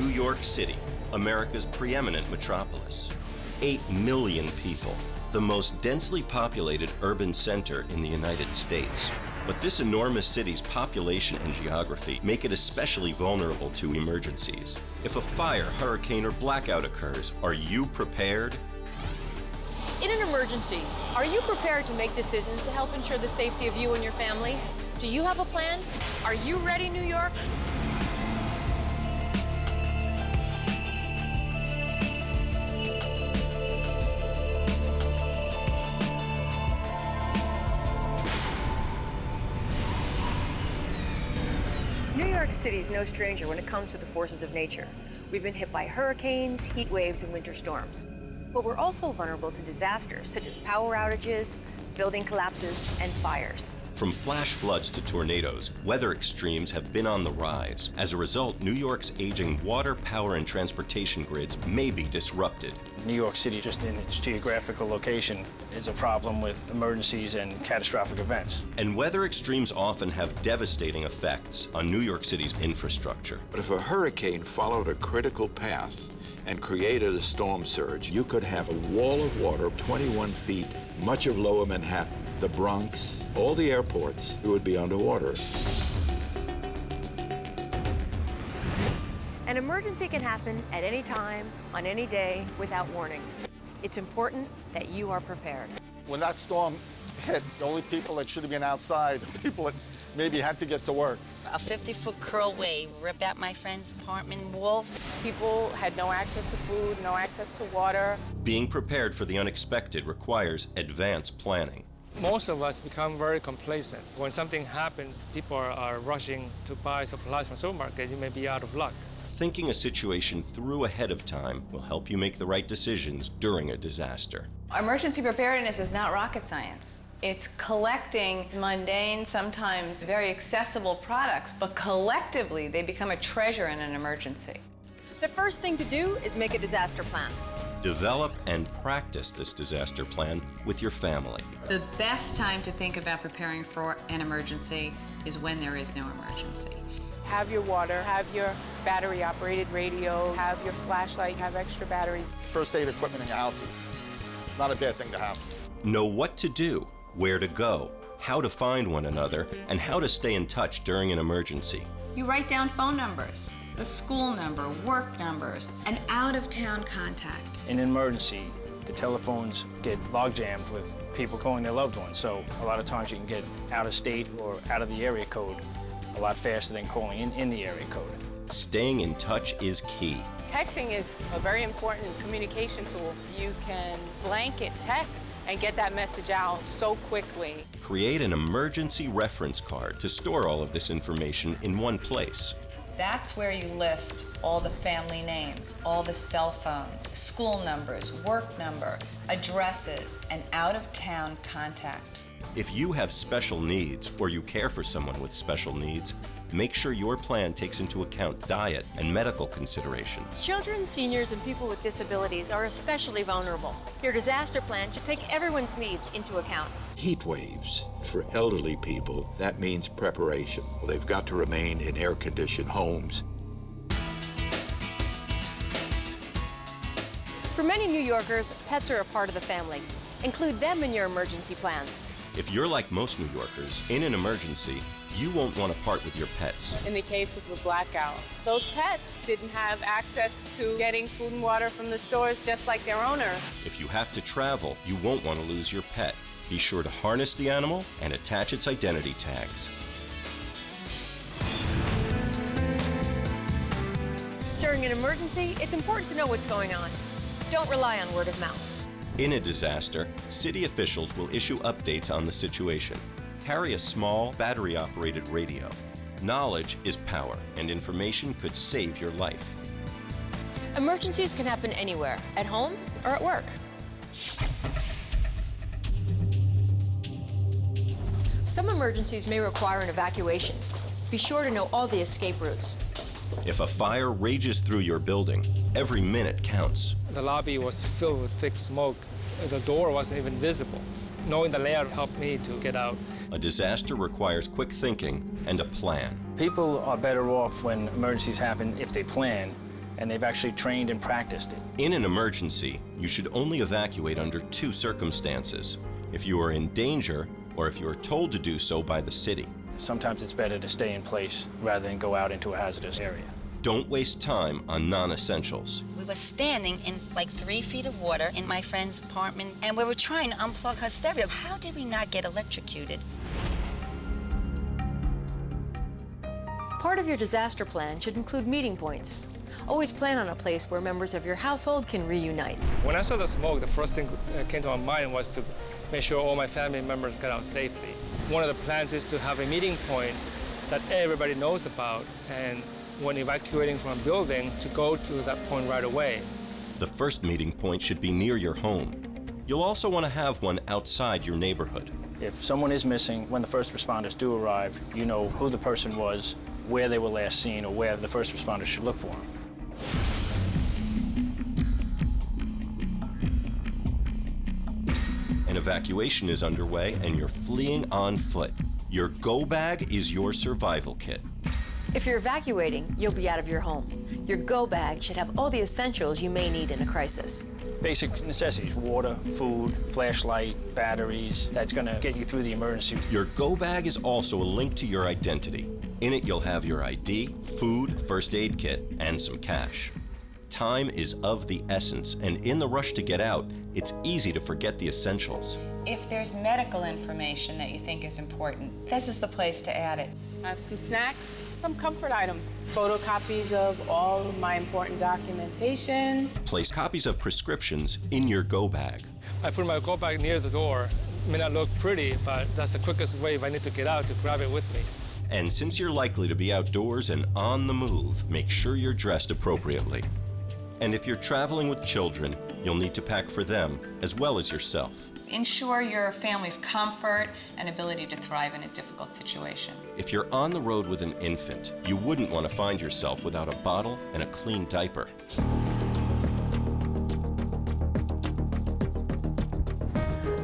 New York City, America's preeminent metropolis. 8 million people, the most densely populated urban center in the United States. But this enormous city's population and geography make it especially vulnerable to emergencies. If a fire, hurricane, or blackout occurs, are you prepared? In an emergency, are you prepared to make decisions to help ensure the safety of you and your family? Do you have a plan? Are you ready, New York? New York City is no stranger when it comes to the forces of nature. We've been hit by hurricanes, heat waves, and winter storms. But we're also vulnerable to disasters such as power outages, building collapses, and fires. From flash floods to tornadoes, weather extremes have been on the rise. As a result, New York's aging water, power, and transportation grids may be disrupted. New York City, just in its geographical location, is a problem with emergencies and catastrophic events. And weather extremes often have devastating effects on New York City's infrastructure. But if a hurricane followed a critical path and created a storm surge, you could have a wall of water 21 feet, much of lower Manhattan, the Bronx, all the airports, it would be underwater. An emergency can happen at any time, on any day, without warning. It's important that you are prepared. When that storm hit, the only people that should have been outside, the people that maybe had to get to work. A 50-foot curl wave ripped out my friend's apartment walls. People had no access to food, no access to water. Being prepared for the unexpected requires advanced planning. Most of us become very complacent. When something happens, people are rushing to buy supplies from the supermarket. You may be out of luck. Thinking a situation through ahead of time will help you make the right decisions during a disaster. Emergency preparedness is not rocket science. It's collecting mundane, sometimes very accessible products, but collectively they become a treasure in an emergency. The first thing to do is make a disaster plan. Develop and practice this disaster plan with your family. The best time to think about preparing for an emergency is when there is no emergency. Have your water, have your battery-operated radio, have your flashlight, have extra batteries. First aid equipment in your house is not a bad thing to have. Know what to do, where to go, how to find one another, and how to stay in touch during an emergency. You write down phone numbers, the school number, work numbers, an out-of-town contact. In an emergency, the telephones get log jammed with people calling their loved ones, so a lot of times you can get out of state or out of the area code a lot faster than calling in the area code. Staying in touch is key. Texting is a very important communication tool. You can blanket text and get that message out so quickly. Create an emergency reference card to store all of this information in one place. That's where you list all the family names, all the cell phones, school numbers, work number, addresses, and out-of-town contact. If you have special needs or you care for someone with special needs, make sure your plan takes into account diet and medical considerations. Children, seniors, and people with disabilities are especially vulnerable. Your disaster plan should take everyone's needs into account. Heat waves. For elderly people, that means preparation. They've got to remain in air-conditioned homes. For many New Yorkers, pets are a part of the family. Include them in your emergency plans. If you're like most New Yorkers, in an emergency, you won't want to part with your pets. In the case of a blackout, those pets didn't have access to getting food and water from the stores just like their owners. If you have to travel, you won't want to lose your pet. Be sure to harness the animal and attach its identity tags. During an emergency, it's important to know what's going on. Don't rely on word of mouth. In a disaster, city officials will issue updates on the situation. Carry a small, battery-operated radio. Knowledge is power, and information could save your life. Emergencies can happen anywhere, at home or at work. Some emergencies may require an evacuation. Be sure to know all the escape routes. If a fire rages through your building, every minute counts. The lobby was filled with thick smoke. The door wasn't even visible. Knowing the layout helped me to get out. A disaster requires quick thinking and a plan. People are better off when emergencies happen if they plan and they've actually trained and practiced it. In an emergency, you should only evacuate under two circumstances: if you are in danger or if you are told to do so by the city. Sometimes it's better to stay in place rather than go out into a hazardous area. Don't waste time on non-essentials. We were standing in like 3 feet of water in my friend's apartment, and we were trying to unplug her stereo. How did we not get electrocuted? Part of your disaster plan should include meeting points. Always plan on a place where members of your household can reunite. When I saw the smoke, the first thing that came to my mind was to make sure all my family members got out safely. One of the plans is to have a meeting point that everybody knows about, and when evacuating from a building, to go to that point right away. The first meeting point should be near your home. You'll also want to have one outside your neighborhood. If someone is missing, when the first responders do arrive, you know who the person was, where they were last seen, or where the first responders should look for them. An evacuation is underway and you're fleeing on foot. Your go bag is your survival kit. If you're evacuating, you'll be out of your home. Your go bag should have all the essentials you may need in a crisis. Basic necessities: water, food, flashlight, batteries. That's going to get you through the emergency. Your go bag is also a link to your identity. In it, you'll have your ID, food, first aid kit, and some cash. Time is of the essence, and in the rush to get out, it's easy to forget the essentials. If there's medical information that you think is important, this is the place to add it. I have some snacks, some comfort items, photocopies of all of my important documentation. Place copies of prescriptions in your go bag. I put my go bag near the door. It may not look pretty, but that's the quickest way if I need to get out to grab it with me. And since you're likely to be outdoors and on the move, make sure you're dressed appropriately. And if you're traveling with children, you'll need to pack for them as well as yourself. Ensure your family's comfort and ability to thrive in a difficult situation. If you're on the road with an infant, you wouldn't want to find yourself without a bottle and a clean diaper.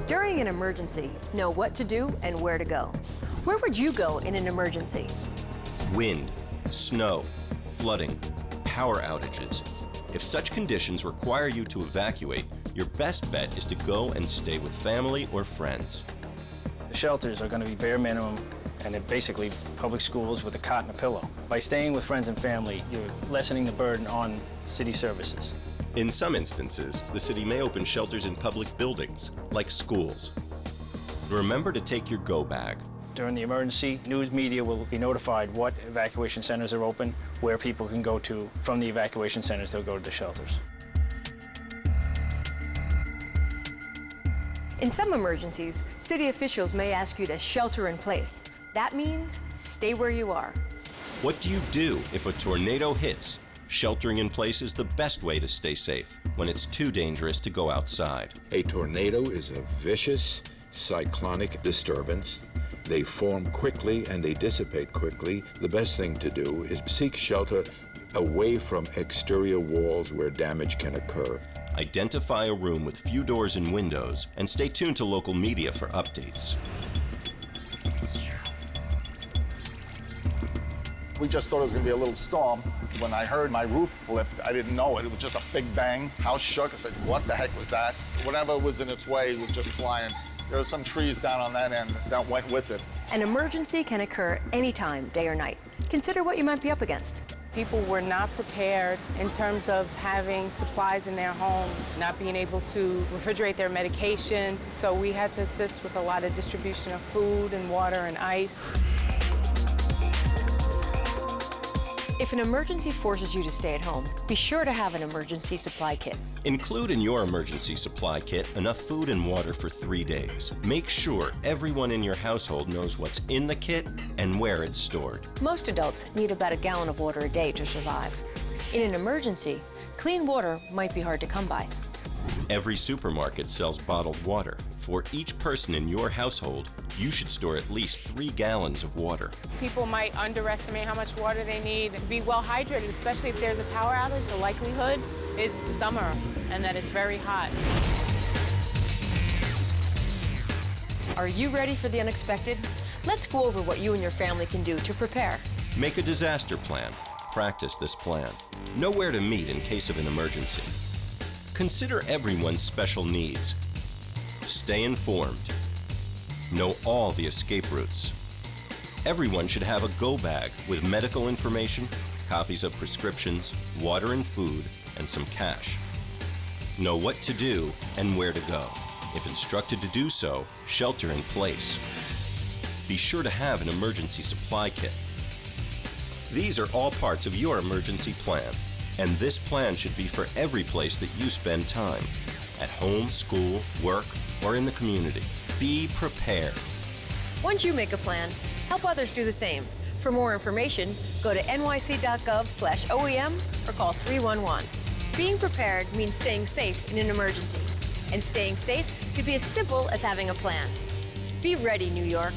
During an emergency, know what to do and where to go. Where would you go in an emergency? Wind, snow, flooding, power outages. If such conditions require you to evacuate, your best bet is to go and stay with family or friends. The shelters are going to be bare minimum, and they're basically public schools with a cot and a pillow. By staying with friends and family, you're lessening the burden on city services. In some instances, the city may open shelters in public buildings, like schools. Remember to take your go bag. During the emergency, news media will be notified what evacuation centers are open, where people can go to. From the evacuation centers, they'll go to the shelters. In some emergencies, city officials may ask you to shelter in place. That means stay where you are. What do you do if a tornado hits? Sheltering in place is the best way to stay safe when it's too dangerous to go outside. A tornado is a vicious cyclonic disturbance. They form quickly and they dissipate quickly. The best thing to do is seek shelter away from exterior walls where damage can occur. Identify a room with few doors and windows, and stay tuned to local media for updates. We just thought it was going to be a little storm. When I heard my roof flipped, I didn't know it. It was just a big bang. House shook. I said, what the heck was that? Whatever was in its way was just flying. There were some trees down on that end that went with it. An emergency can occur anytime, day or night. Consider what you might be up against. People were not prepared in terms of having supplies in their home, not being able to refrigerate their medications. So we had to assist with a lot of distribution of food and water and ice. If an emergency forces you to stay at home, be sure to have an emergency supply kit. Include in your emergency supply kit enough food and water for 3 days. Make sure everyone in your household knows what's in the kit and where it's stored. Most adults need about a gallon of water a day to survive. In an emergency, clean water might be hard to come by. Every supermarket sells bottled water. For each person in your household, you should store at least 3 gallons of water. People might underestimate how much water they need. Be well hydrated, especially if there's a power outage. The likelihood is it's summer and that it's very hot. Are you ready for the unexpected? Let's go over what you and your family can do to prepare. Make a disaster plan. practice this plan. Know where to meet in case of an emergency. Consider everyone's special needs. Stay informed. Know all the escape routes. Everyone should have a go bag with medical information, copies of prescriptions, water and food, and some cash. Know what to do and where to go. If instructed to do so, shelter in place. Be sure to have an emergency supply kit. These are all parts of your emergency plan, and this plan should be for every place that you spend time. At home, school, work, or in the community. Be prepared. Once you make a plan, help others do the same. For more information, go to nyc.gov/OEM or call 311. Being prepared means staying safe in an emergency. And staying safe could be as simple as having a plan. Be ready, New York.